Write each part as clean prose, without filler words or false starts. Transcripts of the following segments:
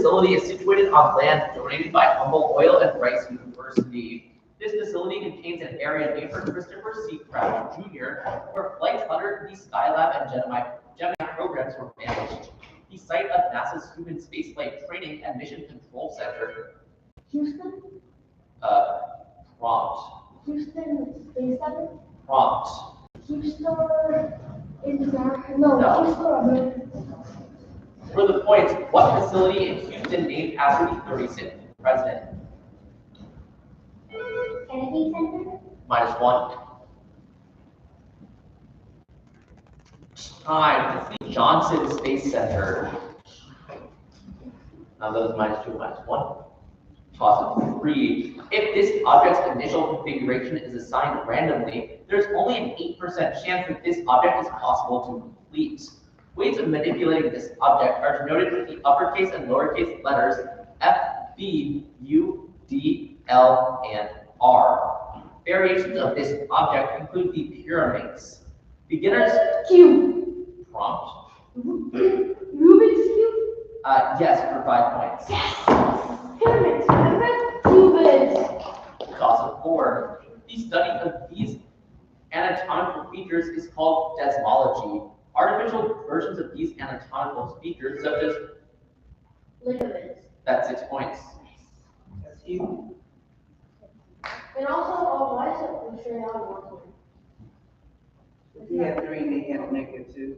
facility is situated on land donated by Humboldt Oil and Rice University. This facility contains an area named for Christopher C. Craft Jr., where Flight 100, the Skylab, and Gemini programs were managed. The site of NASA's Human Spaceflight Training and Mission Control Center. Houston? Prompt. Houston Space Center? Prompt. Houston International? No, Houston American. For the points, what facility in Houston named after the 36th president? Kennedy Center? -1. Time. It's the Johnson Space Center. Now those -2, -1. Toss of 3. If this object's initial configuration is assigned randomly, there's only an 8% chance that this object is possible to complete. Ways of manipulating this object are denoted with the uppercase and lowercase letters F, B, U, D, L, and R. Variations of this object include the pyramids. Beginners. Cube. Prompt. Rubik's Cube? Yes, for 5 points. Yes! Pyramids, remember? Cubits. Toss of 4. The study of these anatomical features is called desmology. Artificial versions of these anatomical features, such as Ligaments. that's 6 points. That's you. And also, why is it straight out of one? If you have 3, then you have -2.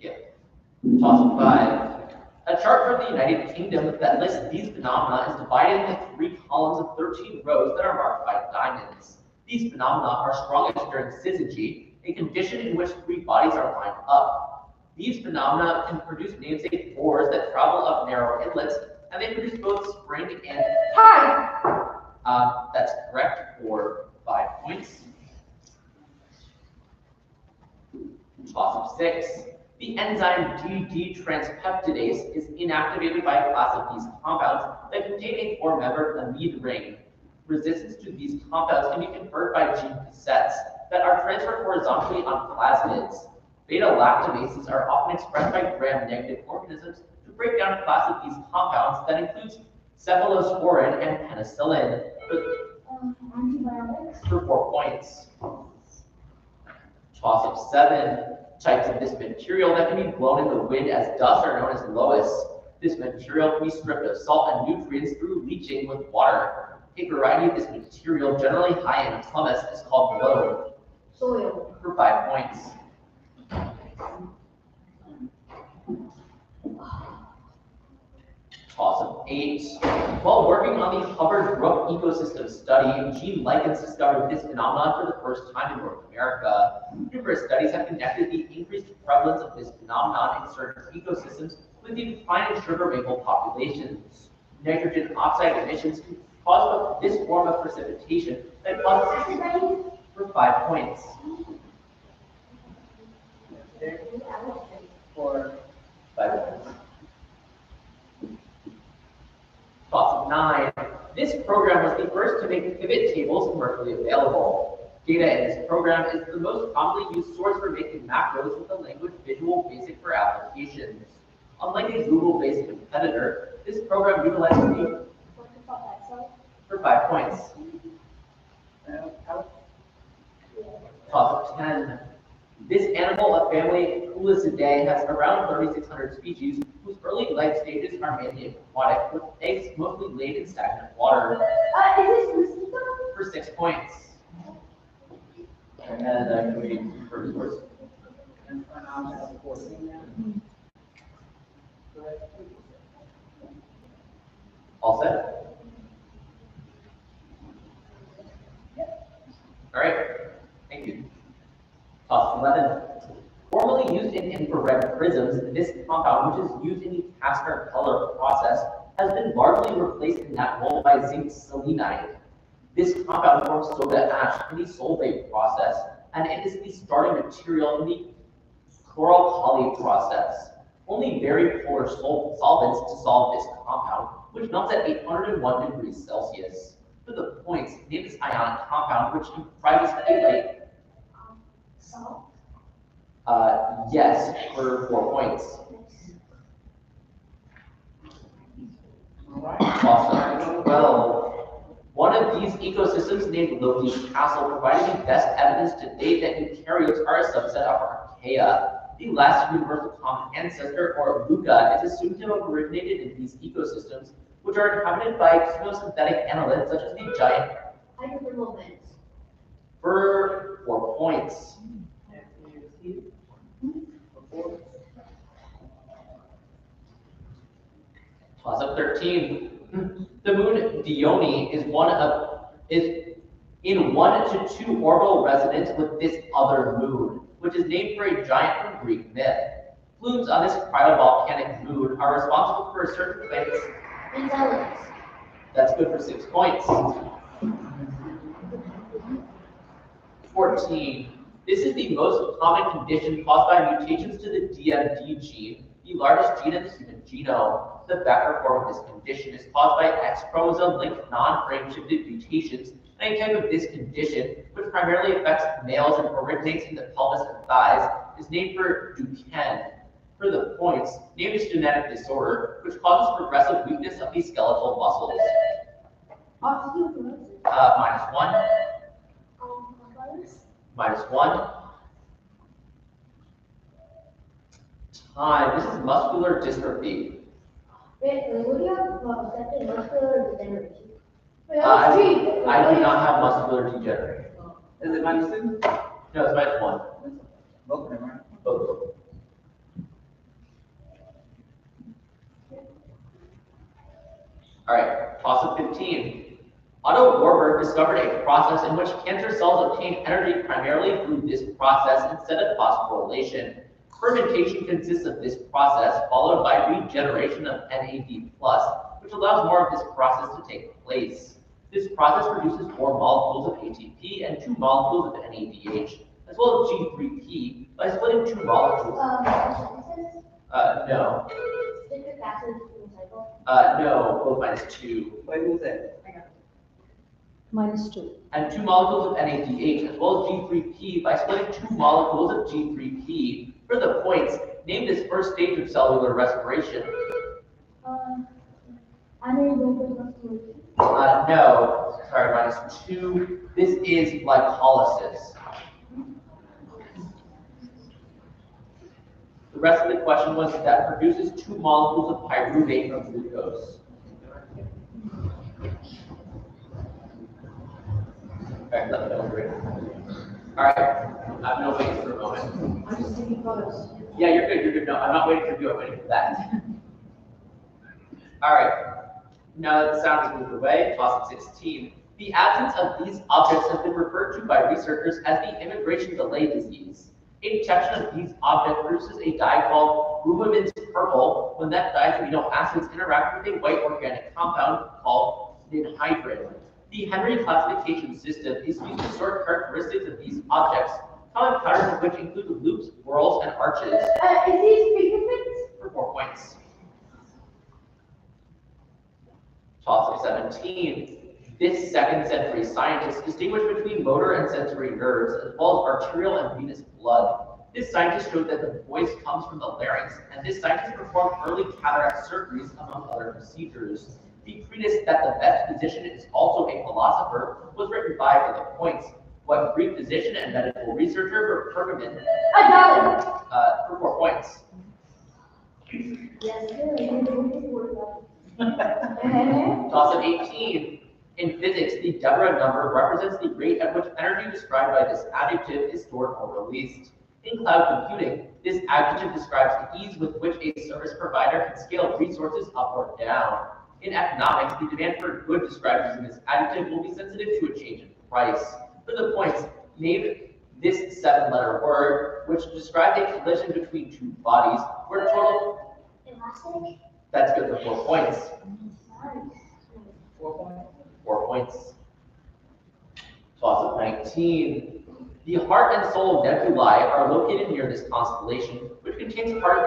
Yeah. Toss of 5. A chart from the United Kingdom that lists these phenomena is divided into 3 columns of 13 rows that are marked by diamonds. These phenomena are strongest during syzygy, a condition in which 3 bodies are lined up. These phenomena can produce namesake bores that travel up narrow inlets, and they produce both spring and Tide. that's correct for 5 points. Toss of 6. The enzyme DD-transpeptidase is inactivated by a class of these compounds that contain a 4-membered amide ring. Resistance to these compounds can be conferred by gene cassettes that are transferred horizontally on plasmids. Beta-lactamases are often expressed by gram-negative organisms to break down a class of these compounds that includes cephalosporin and penicillin Antibiotics. for 4 points. Toss of 7. Types of this material that can be blown in the wind as dust are known as loess. This material can be stripped of salt and nutrients through leaching with water. A variety of this material, generally high in pumice, is called blown. Soil. For 5 points. Toss of 8. While working on the Hubbard Brook ecosystem study, Gene Likens discovered this phenomenon for the first time in North America. Numerous studies have connected the increased prevalence of this phenomenon in certain ecosystems with the decline in sugar maple populations. Nitrogen oxide emissions can cause this form of precipitation that causes for 5 points. For 5 points. Toss of 9. This program was the first to make pivot tables commercially available. Data in this program is the most commonly used source for making macros with a language Visual Basic for applications. Unlike a Google-based competitor, this program utilizes the for 5 points. Toss of 10. This animal of family Culicidae has around 3,600 species whose early life stages are mainly aquatic, with eggs mostly laid in stagnant water. Is this mosquito? For 6 points. And can we first words? and pronounced as 14 now. All set? All right, thank you. Toss 11. Formerly used in infrared prisms, this compound, which is used in the Kastner color process, has been largely replaced in that role by zinc selenide. This compound forms soda ash in the solvate process, and it is the starting material in the chloropoly process. Only very polar solvents dissolve this compound, which melts at 801 degrees Celsius. For the points, name this ionic compound, which comprises chelate. Salt. Yes, for 4 points. ecosystems named Loki's Castle provided the best evidence to date that eukaryotes are a subset of archaea. The last universal common ancestor, or Luca, is assumed to have originated in these ecosystems, which are inhabited by chemosynthetic annelids such as the giant hydrothermal vents. for 4 points. Toss up 13. The moon Dione is in 1 to 2 orbital resonance with this other moon, which is named for a giant from Greek myth. Plumes on this cryovolcanic moon are responsible for a certain planet's. Enceladus. That's good for 6 points. 14. This is the most common condition caused by mutations to the DMD gene, the largest gene in the human genome. The vector form of this condition is caused by X chromosome-linked non-frame-shifted mutations, and a type of this condition, which primarily affects males and originates in the pelvis and thighs, is named for Duchenne. For the points, name this genetic disorder, which causes progressive weakness of the skeletal muscles. Osteoporosis. -1. Arthritis. -1. Time. This is muscular dystrophy. Wait, what do you have accepted muscular degeneration? Wait, I do not have muscular degeneration. Is it -2? No, it's -1. Both of them, right? Both of them. All right, toss of 15. Otto Warburg discovered a process in which cancer cells obtain energy primarily through this process instead of phosphorylation. Fermentation consists of this process, followed by regeneration of NAD+, which allows more of this process to take place. This process produces 4 molecules of ATP and 2 molecules of NADH, as well as G3P, by splitting 2 molecules. No. Citric acid in the cycle. No, both -2. Wait, who's that? -2. And 2 molecules of NADH, as well as G3P, by splitting 2 molecules of G3P. For the points, name this first stage of cellular respiration. No, sorry, -2. This is glycolysis. The rest of the question was that produces 2 molecules of pyruvate from glucose. All right, let me know agree. All right, I'm gonna wait for a moment. I'm just taking photos. Yeah, you're good, you're good. No, I'm not waiting for you, I'm waiting for that. All right, now that the sound has moved away, toss at 16. The absence of these objects has been referred to by researchers as the immigration delay disease. A detection of these objects produces a dye called rubimin's purple when that dye's amino acids interact with a white organic compound called ninhydrin. The Henry classification system is used to sort characteristics of these objects, common patterns of which include loops, whorls, and arches. Is these fingerprints? For 4 points. Toss of 17. This 2nd century scientist distinguished between motor and sensory nerves, as well as arterial and venous blood. This scientist showed that the voice comes from the larynx, and this scientist performed early cataract surgeries, among other procedures. The treatise that the best physician is also a philosopher was written by for the points. What Greek physician and medical researcher for Pergamon? I got it. For 4 points. Yes, Toss of 18. In physics, the Deborah number represents the rate at which energy described by this adjective is stored or released. In cloud computing, this adjective describes the ease with which a service provider can scale resources up or down. In economics, the demand for a good described using this adjective will be sensitive to a change in price. For the points, name this 7-letter word, which describes a collision between 2 bodies, where total. Elastic. That's good for 4 points. 4 points. 4 points. Toss of 19. The heart and soul nebulae are located near this constellation, which contains part of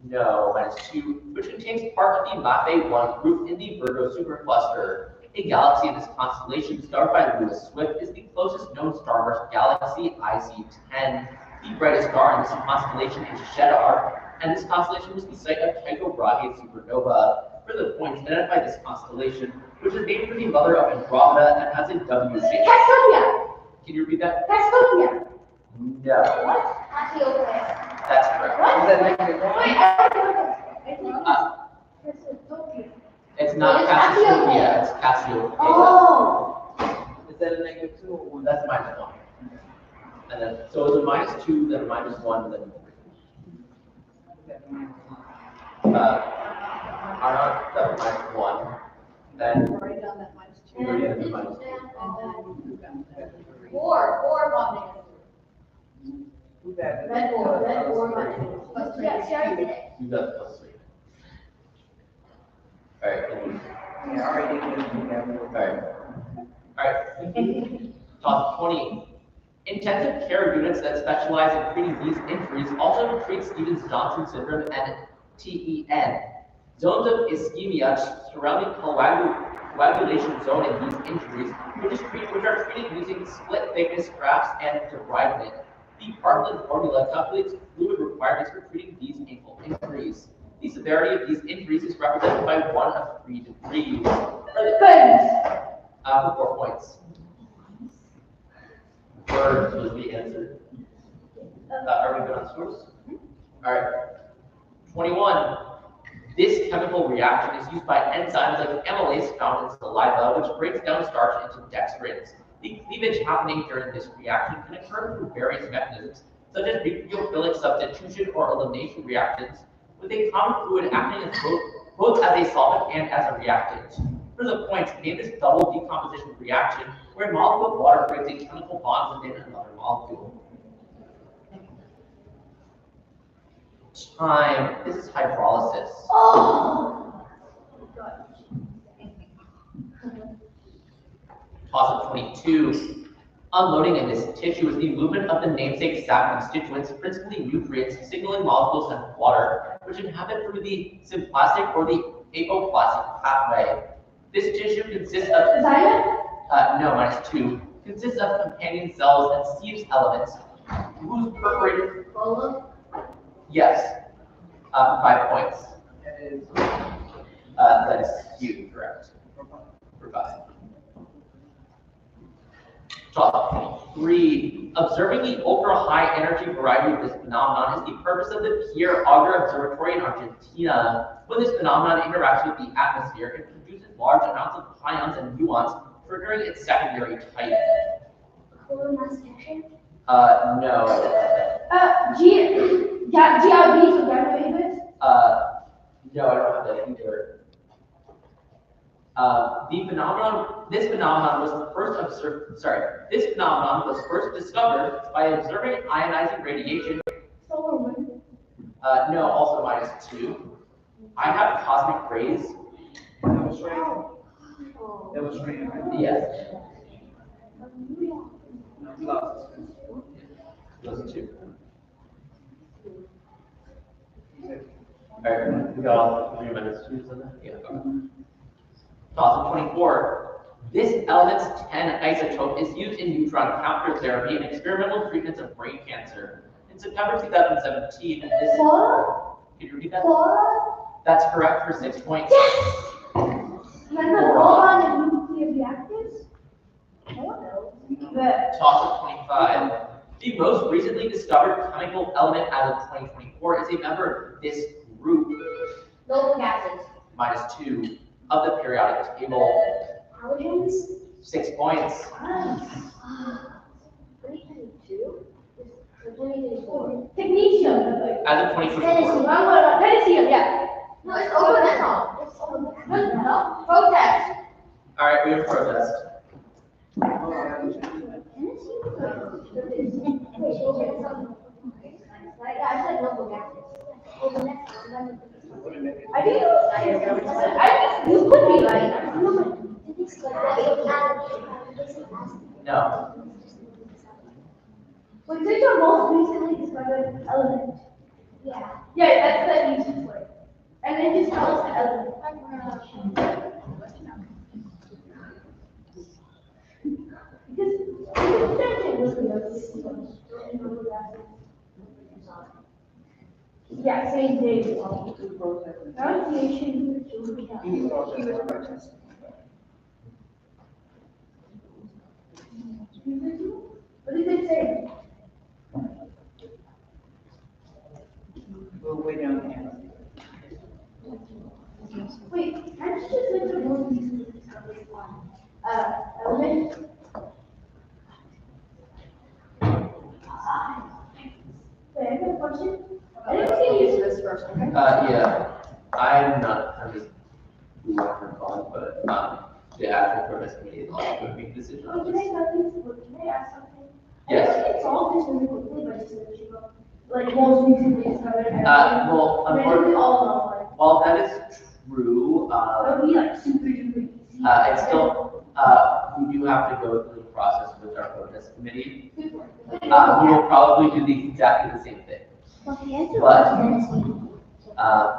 no, -2, which contains part of the Maffei 1 group in the Virgo supercluster. A galaxy in this constellation, discovered by Lewis Swift, is the closest known star-merged galaxy, IC10. The brightest star in this constellation is Sheddar, and this constellation was the site of Tycho Brahe supernova. For the points, identify this constellation, which is named for the mother of Andromeda and has a W shape. Cassiopeia. Can you repeat that? Cassiopeia. No. What? Cassiopeia. That's correct. What? Is that negative one? Wait, I think Cassiopeia. It's not It's Cassiopeia, it's Cassiopeia. Oh. Is that a negative two or one? That's -1. And then, so it's a -2, then a -1, then 3. Are the -1, then Already done that minus two. you already have the -2. And then you got that three. Four minus. Who that? Red four minus. Plus three. Yeah, see, I did it. You got +3. Alright, Yeah, I already did it. alright. Top 20. Intensive care units that specialize in treating these injuries also treat Stevens-Johnson syndrome and TEN. Zones of ischemia surrounding coagulation zone in these injuries, which are treated using split thickness grafts and debridement. The Parkland formula calculates fluid requirements for treating these ankle injuries. The severity of these injuries is represented by 1 of 3 degrees. For 4 points. Birds was the answer. Are we good on scores? All right. 21. This chemical reaction is used by enzymes like amylase found in saliva, which breaks down starch into dextrins. The cleavage happening during this reaction can occur through various mechanisms, such as nucleophilic substitution or elimination reactions, with a common fluid acting as both as a solvent and as a reactant. For the points, name this double decomposition reaction, where a molecule of water creates a chemical bond within another molecule. Time. This is hydrolysis. Oh. Toss of 22. Unloading in this tissue is the movement of the namesake sap constituents, principally nutrients, signaling molecules and water, which inhabit through the symplastic or the apoplastic pathway. This tissue consists of no, -2. Consists of companion cells and Steve's elements, whose perforated. Yes. 5 points. That is you, correct. For 5. Top 3. Observing the ultra-high energy variety of this phenomenon is the purpose of the Pierre Auger Observatory in Argentina. When this phenomenon interacts with the atmosphere, it produces large amounts of pions and muons, triggering its secondary type. No. GRB, so graduated. No, I don't have that either. This phenomenon was first discovered by observing ionizing radiation. Solar wind. No, also -2. I have cosmic rays. That was rain. That was rain, right? Yes. No, we lost. Those 2. Alright, we got all 3 minutes to use on that? Yeah. Toss of 24. This element's 10 isotope is used in neutron counter therapy and experimental treatments of brain cancer. In September 2017, this. What? Can you repeat that? What? That's correct for 6 points. Yes! Remember boron and nuclear reactors? I don't know. But Toss of 25. The most recently discovered chemical element as of 2024 is a member of this group. noble gases. -2 of the periodic table. Halogens? 6 points. 2022? 2024. Technetium. As of 2024. Technetium, yeah. No, it's overmethyl. It's overmethyl. Protest. All right, we have protest. I said noble gases. I think you could be right. No. Wait, so your most recently discovered element? Yeah. Yeah, that's the easy word. And then just tell us the element. Yeah, same day. Two protesters. Pronunciation. He was protesting. What did they say? We'll wait on him. Wait, I just went to one of these discoveries on, element. Wait, I have a question. I didn't see Use this first, okay? Yeah, I'm just whoever called, but, the actual purpose committee is also going to make a decision Oh, on can this. I have this, can I ask something? Yes. I think it's all just really quickly, but just let you know. Like most recently discovered. Well, Randomly all online. While that is true, That would be like super duper easy. it's still, we do have to go through the process with our protest committee. We will probably do exactly the same thing. But the answer But, was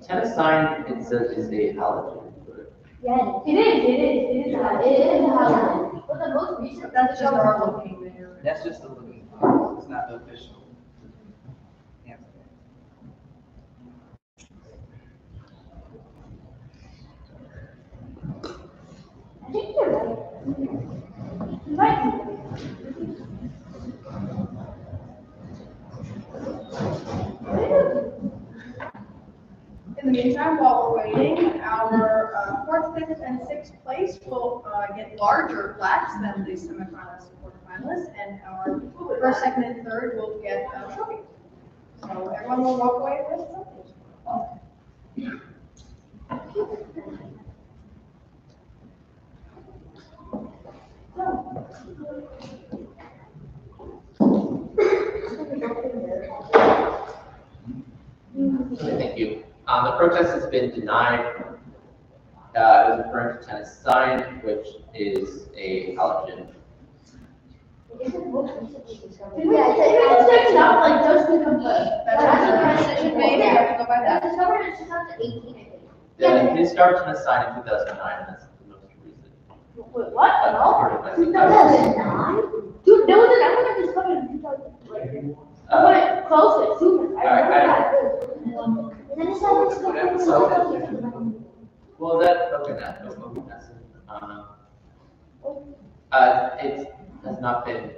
tennis sign, it says is a halogen. yeah, it is a halogen. But the most recent. That's just our looking there. That's just the looking part, it's not the official. Yeah. I think you're right. You might be right. In the meantime, while we're waiting, our fourth, fifth, and sixth place will get larger plaques than the semifinalists and quarterfinalists, and our first, second, and third will get trophies. So everyone will walk away with something. Okay, thank you. The protest has been denied. It was referring to tennis sign, which is a halogen. Did we just check it out, like, just to confirm? That's a decision made, we have to go by that. Discovered in 2018, I think. It started tennis sign in 2009, and that's the most recent. Wait, what? According to my- 2009? Dude, there was another one that discovered in 2000. But closer, sooner. I remember that. And then it started discovering. Well, that, okay, it has not been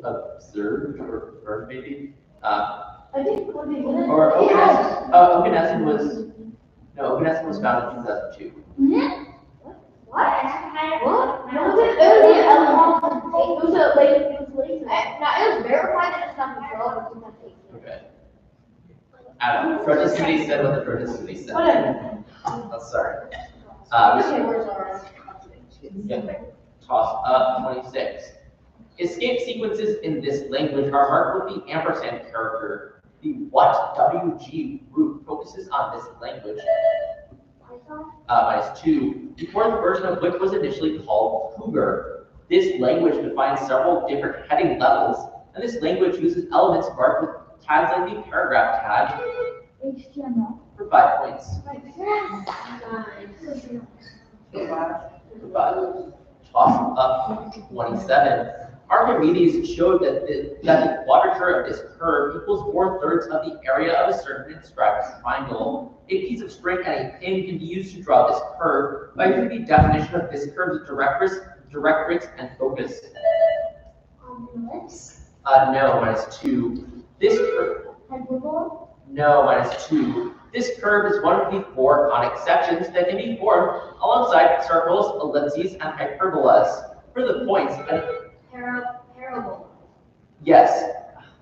observed or confirmed, maybe. I think what they did. Or Oganesson was founded in 2002. What? What? No, it was a late, it was late. No, it was verified that it's not controlled. Okay. I don't know, protest committee said what the protest committee said. Whatever. Oh, sorry. Okay, where's our Yeah. Toss up 26. Escape sequences in this language are marked with the ampersand character. The what WG root focuses on this language. -2. The fourth version of which was initially called Cougar. This language defines several different heading levels, and this language uses elements marked with tags like the paragraph tag HTML. for 5 points. Toss up 27. Archimedes showed that the quadrature of this curve equals 4/3 of the area of a certain inscribed triangle. A piece of string and a pin can be used to draw this curve by using the definition of this curve's directrix and focus. No, -2. This curve. No, -2. This curve is one of the 4 conic sections that can be formed alongside circles, ellipses, and hyperbolas. For the points, Parable. yes,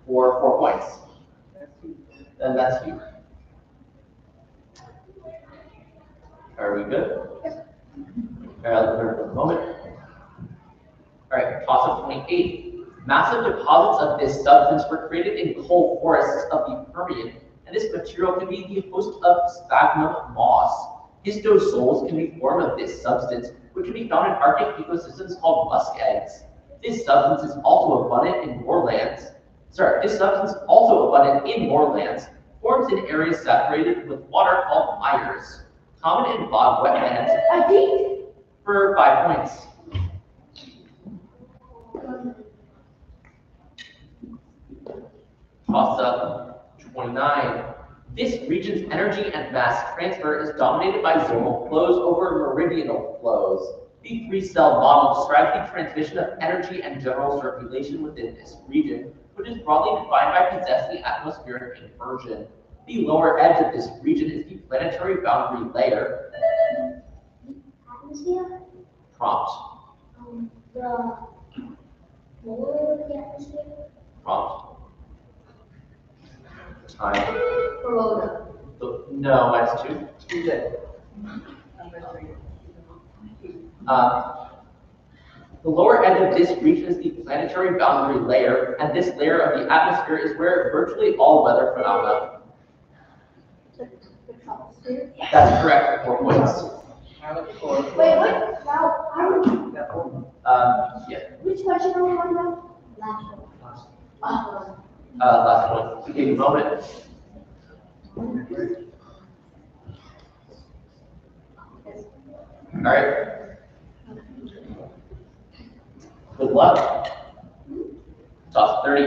for 4 points. Then that's you. Are we good? All right, let's learn for a moment. All right, toss up 28. Massive deposits of this substance were created in coal forests of the Permian, and this material can be the host of sphagnum moss. Histosols can be formed of this substance, which can be found in Arctic ecosystems called musk eggs. This substance is also abundant in moorlands. This substance, also abundant in moorlands, forms in areas saturated with water called mires, common in bog wetlands. For 5 points. Toss up 29. This region's energy and mass transfer is dominated by zonal flows over meridional flows. The 3-cell model describes the transmission of energy and general circulation within this region, which is broadly defined by possessing atmospheric inversion. The lower edge of this region is the planetary boundary layer. Atmosphere? Prompt. The lower of the atmosphere? Prompt. Time. Corona. No, minus 2. You did. The lower edge of this region is the planetary boundary layer, and this layer of the atmosphere is where virtually all weather phenomena. That's correct, 4 points. Wait, what? Now, Yeah. which question are we on now? Last one. Last point. Take a moment. All right. Good luck. Toss 30.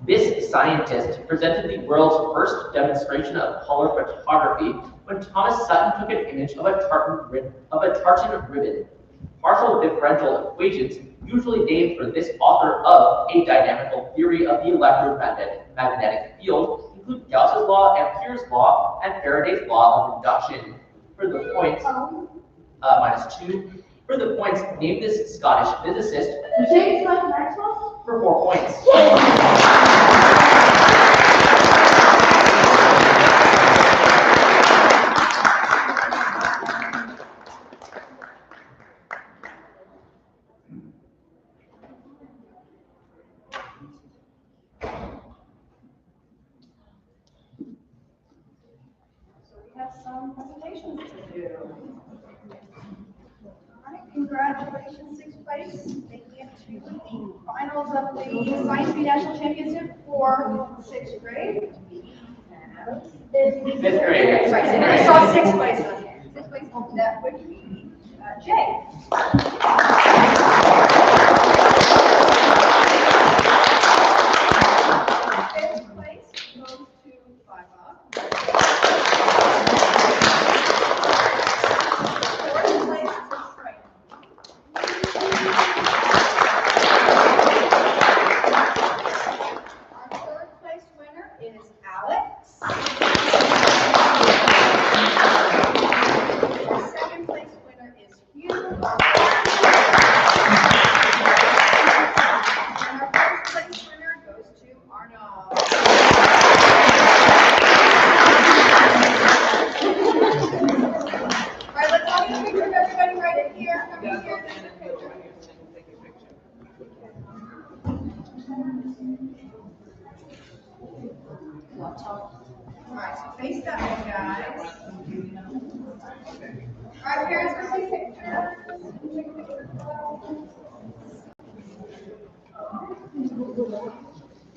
This scientist presented the world's first demonstration of color photography when Thomas Sutton took an image of a tartan ribbon. Partial differential equations, usually named for this author of A Dynamical Theory of the Electromagnetic Field, include Gauss's law, Ampere's law, and Faraday's law of induction. For the points, minus 2. For the points, name this Scottish physicist James Maxwell? for 4 points. Have some presentations to do. All right, congratulations, 6th place, making it to the finals of the Science Bee National Championship for 6th grade. Fifth grade. Sorry, I saw 6th place on here. 6th place, that would be Jay. Fifth place goes to Five. Fourth place is Frank. Our third place winner is Alex. Our second place winner is Hugh. And our first place winner goes to Arno. All right, let's all get a picture of everybody right in here. Come in here, take a picture. All right, so face that way, guys. All right, parents, we're